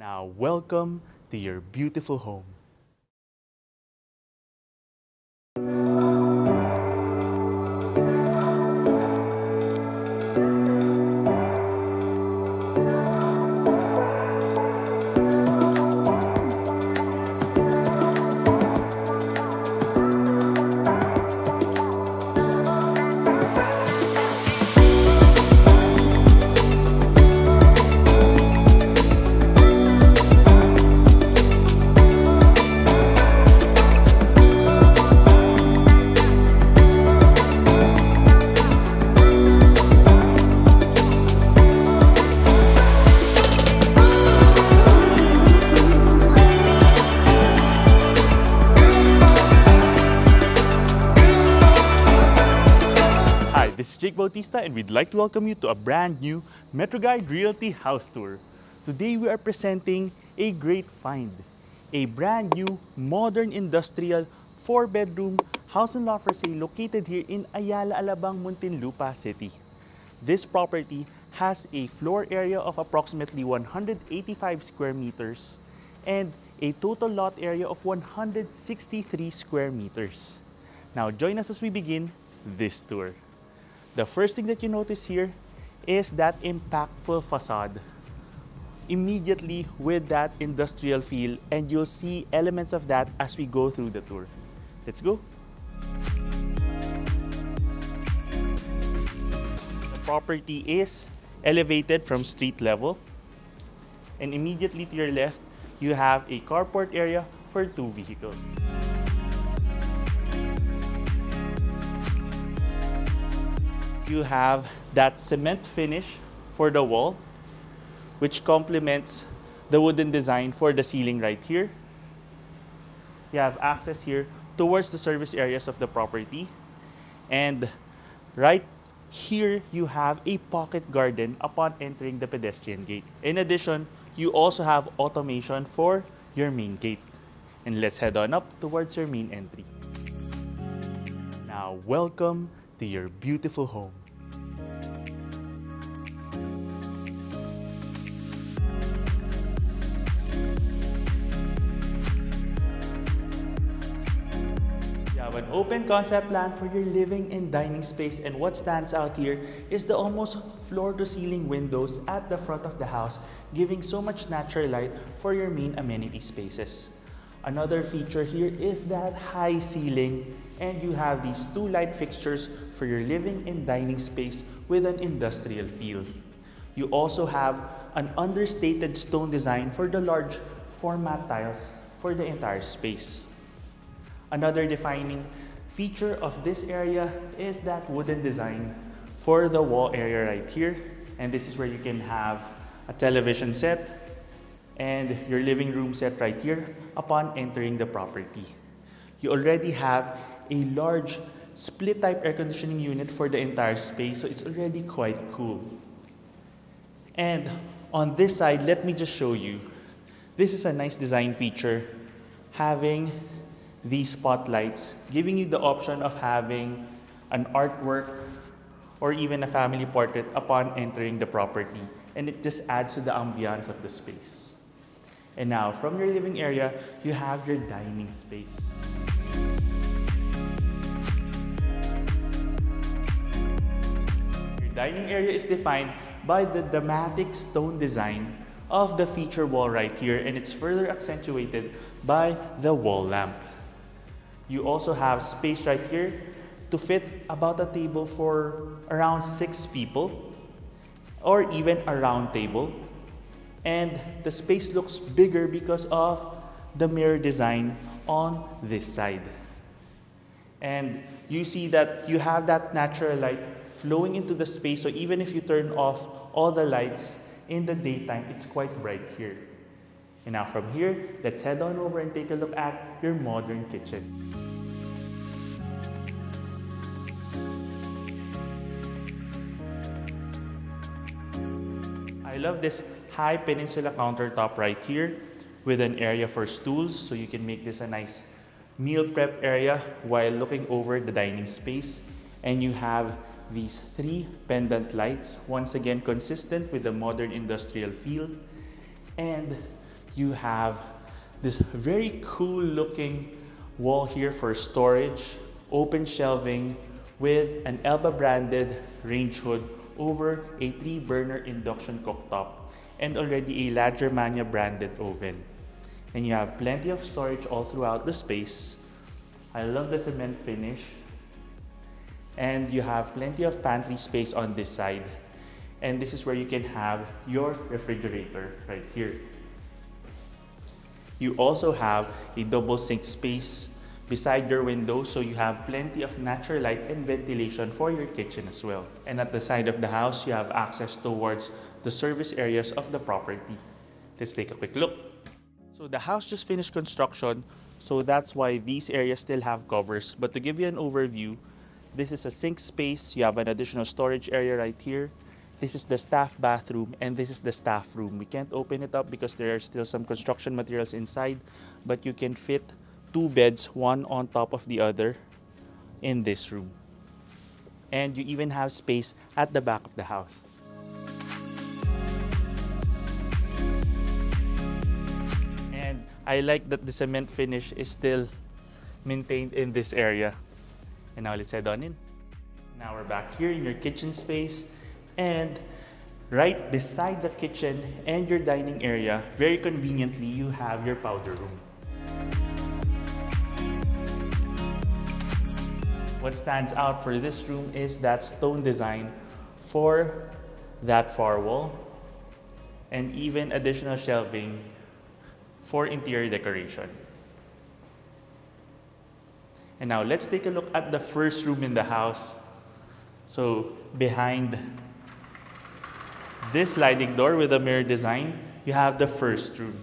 Now, welcome to your beautiful home. This is Jake Bautista, and we'd like to welcome you to a brand new MetroGuide Realty house tour. Today we are presenting a great find, a brand new modern industrial 4-bedroom house and lot for sale located here in Ayala Alabang, Muntinlupa City. This property has a floor area of approximately 185 square meters and a total lot area of 163 square meters. Now join us as we begin this tour. The first thing that you notice here is that impactful facade, immediately with that industrial feel, and you'll see elements of that as we go through the tour. Let's go. The property is elevated from street level, and immediately to your left, you have a carport area for 2 vehicles. You have that cement finish for the wall, which complements the wooden design for the ceiling right here. You have access here towards the service areas of the property. And right here, you have a pocket garden upon entering the pedestrian gate. In addition, you also have automation for your main gate. And let's head on up towards your main entry. Now, welcome to your beautiful home. An open concept plan for your living and dining space, and what stands out here is the almost floor-to-ceiling windows at the front of the house, giving so much natural light for your main amenity spaces. Another feature here is that high ceiling, and you have these 2 light fixtures for your living and dining space with an industrial feel. You also have an understated stone design for the large format tiles for the entire space. Another defining feature of this area is that wooden design for the wall area right here. And this is where you can have a television set and your living room set right here upon entering the property. You already have a large split type air conditioning unit for the entire space, so it's already quite cool. And on this side, let me just show you. This is a nice design feature, having these spotlights, giving you the option of having an artwork or even a family portrait upon entering the property, and it just adds to the ambiance of the space. And now, from your living area, you have your dining space. Your dining area is defined by the dramatic stone design of the feature wall right here, and it's further accentuated by the wall lamp. You also have space right here to fit about a table for around 6 people or even a round table. And the space looks bigger because of the mirror design on this side. And you see that you have that natural light flowing into the space, so even if you turn off all the lights in the daytime, it's quite bright here. And now from here, let's head on over and take a look at your modern kitchen. I love this high peninsula countertop right here with an area for stools, so you can make this a nice meal prep area while looking over the dining space. And you have these 3 pendant lights, once again consistent with the modern industrial feel. And you have this very cool looking wall here for storage, open shelving with an Elba branded range hood over a 3-burner induction cooktop and already a La Germania branded oven. And you have plenty of storage all throughout the space. I love the cement finish. And you have plenty of pantry space on this side. And this is where you can have your refrigerator right here. You also have a double sink space beside your window, so you have plenty of natural light and ventilation for your kitchen as well. And at the side of the house, you have access towards the service areas of the property. Let's take a quick look. So the house just finished construction, so that's why these areas still have covers. But to give you an overview, this is a sink space. You have an additional storage area right here. This is the staff bathroom, and this is the staff room. We can't open it up because there are still some construction materials inside, but you can fit 2 beds, one on top of the other, in this room. And you even have space at the back of the house. And I like that the cement finish is still maintained in this area. And now let's head on in. Now we're back here in your kitchen space, and right beside the kitchen and your dining area, very conveniently, you have your powder room. What stands out for this room is that stone design for that far wall, and even additional shelving for interior decoration. And now let's take a look at the first room in the house. So behind this sliding door with a mirror design, you have the first room.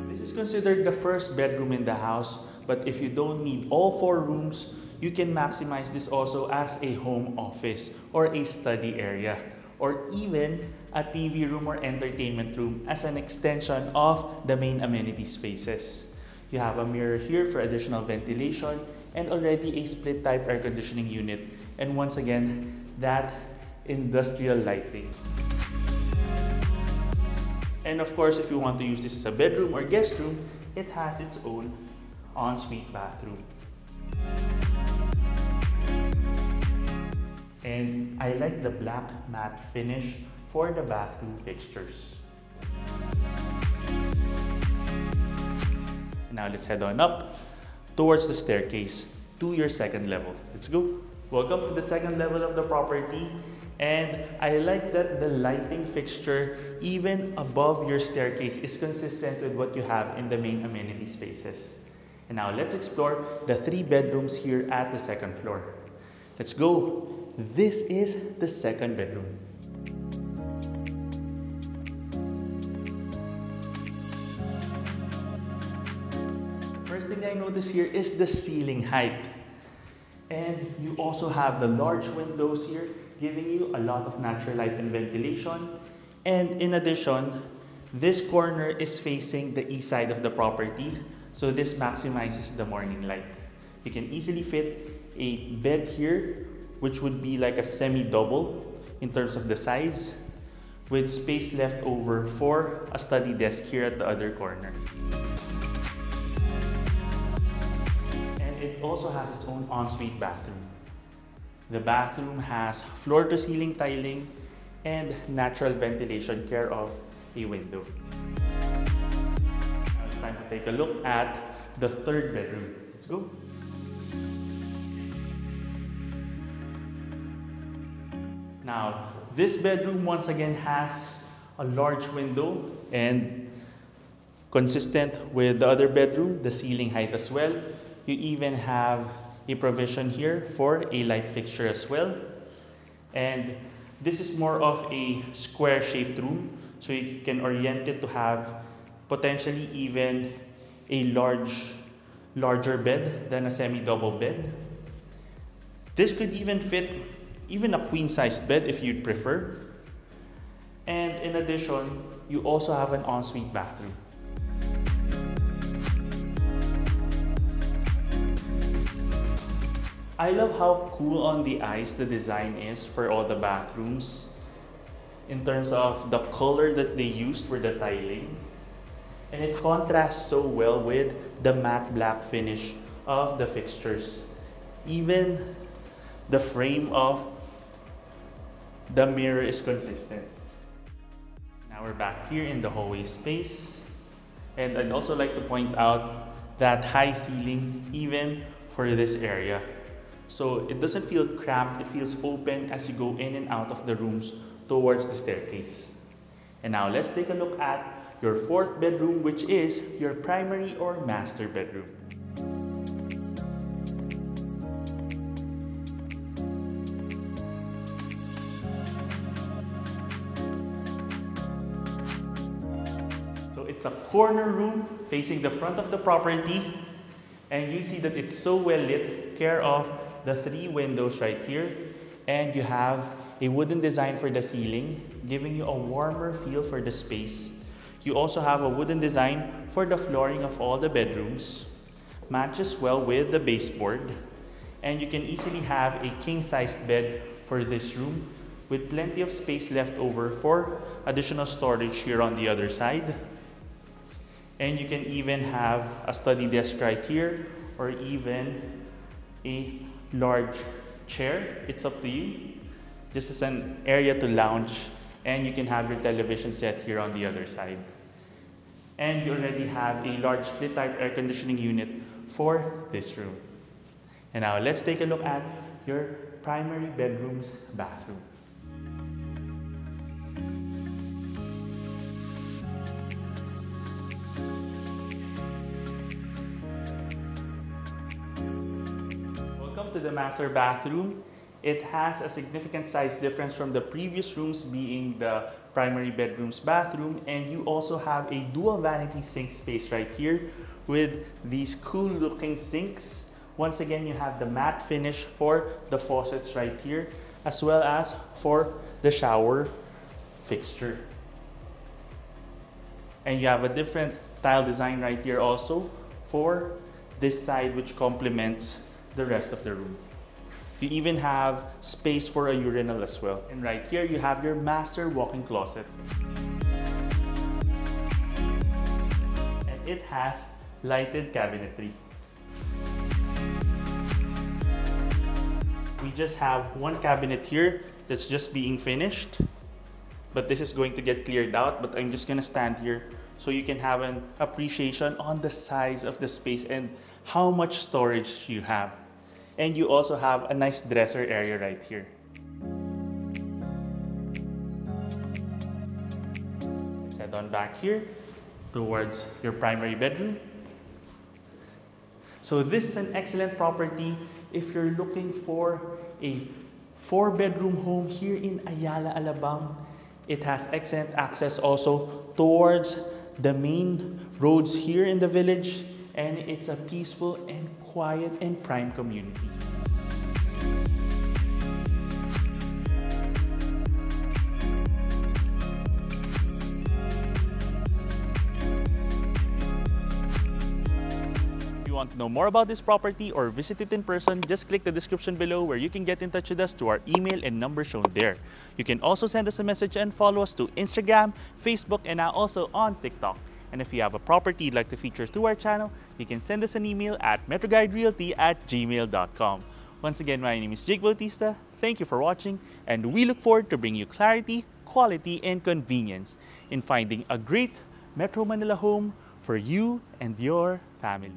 This is considered the first bedroom in the house, but if you don't need all 4 rooms, you can maximize this also as a home office or a study area, or even a TV room or entertainment room as an extension of the main amenity spaces. You have a mirror here for additional ventilation and already a split type air conditioning unit. And once again, that industrial lighting. And of course, if you want to use this as a bedroom or guest room, it has its own ensuite bathroom. And I like the black matte finish for the bathroom fixtures. Now let's head on up towards the staircase to your second level. Let's go. Welcome to the second level of the property. And I like that the lighting fixture, even above your staircase, is consistent with what you have in the main amenity spaces. And now let's explore the 3 bedrooms here at the second floor. Let's go. This is the second bedroom. First thing I notice here is the ceiling height. And you also have the large windows here, giving you a lot of natural light and ventilation. And in addition, this corner is facing the east side of the property, so this maximizes the morning light. You can easily fit a bed here, which would be like a semi-double in terms of the size, with space left over for a study desk here at the other corner. And it also has its own ensuite bathroom. The bathroom has floor-to-ceiling tiling and natural ventilation care of a window. Now it's time to take a look at the third bedroom. Let's go. Now, this bedroom once again has a large window, and consistent with the other bedroom, the ceiling height as well. You even have a provision here for a light fixture as well. And this is more of a square-shaped room, so you can orient it to have potentially even a larger bed than a semi-double bed. This could even fit even a queen-sized bed if you'd prefer. And in addition, you also have an ensuite bathroom. I love how cool on the eyes the design is for all the bathrooms. in terms of the color that they used for the tiling. And it contrasts so well with the matte black finish of the fixtures. Even the frame of the mirror is consistent. Now we're back here in the hallway space. And I'd also like to point out that high ceiling even for this area. So it doesn't feel cramped, it feels open as you go in and out of the rooms towards the staircase. And now let's take a look at your fourth bedroom, which is your primary or master bedroom. So it's a corner room facing the front of the property, and you see that it's so well lit, care of the 3 windows right here, and you have a wooden design for the ceiling, giving you a warmer feel for the space. You also have a wooden design for the flooring of all the bedrooms, matches well with the baseboard, and you can easily have a king-sized bed for this room with plenty of space left over for additional storage here on the other side. And you can even have a study desk right here, or even a large chair. It's up to you. This is an area to lounge, and you can have your television set here on the other side. And you already have a large split type air conditioning unit for this room. And now let's take a look at your primary bedroom's bathroom. Welcome to the master bathroom. It has a significant size difference from the previous rooms, being the primary bedroom's bathroom, and you also have a dual vanity sink space right here with these cool looking sinks. Once again, you have the matte finish for the faucets right here, as well as for the shower fixture. And you have a different tile design right here also for this side, which complements the rest of the room. You even have space for a urinal as well. And right here, you have your master walk-in closet. And it has lighted cabinetry. We just have one cabinet here that's just being finished, but this is going to get cleared out, but I'm just gonna stand here so you can have an appreciation on the size of the space and how much storage you have. And you also have a nice dresser area right here. Let's head on back here towards your primary bedroom. So this is an excellent property if you're looking for a 4-bedroom home here in Ayala Alabang. It has excellent access also towards the main roads here in the village, and it's a peaceful and quiet and prime community. If you want to know more about this property or visit it in person, just click the description below where you can get in touch with us to our email and number shown there. You can also send us a message and follow us to Instagram, Facebook, and now also on TikTok. And if you have a property you'd like to feature through our channel, you can send us an email at metroguiderealty@gmail.com. Once again, my name is Bautista. Thank you for watching, and we look forward to bringing you clarity, quality, and convenience in finding a great Metro Manila home for you and your family.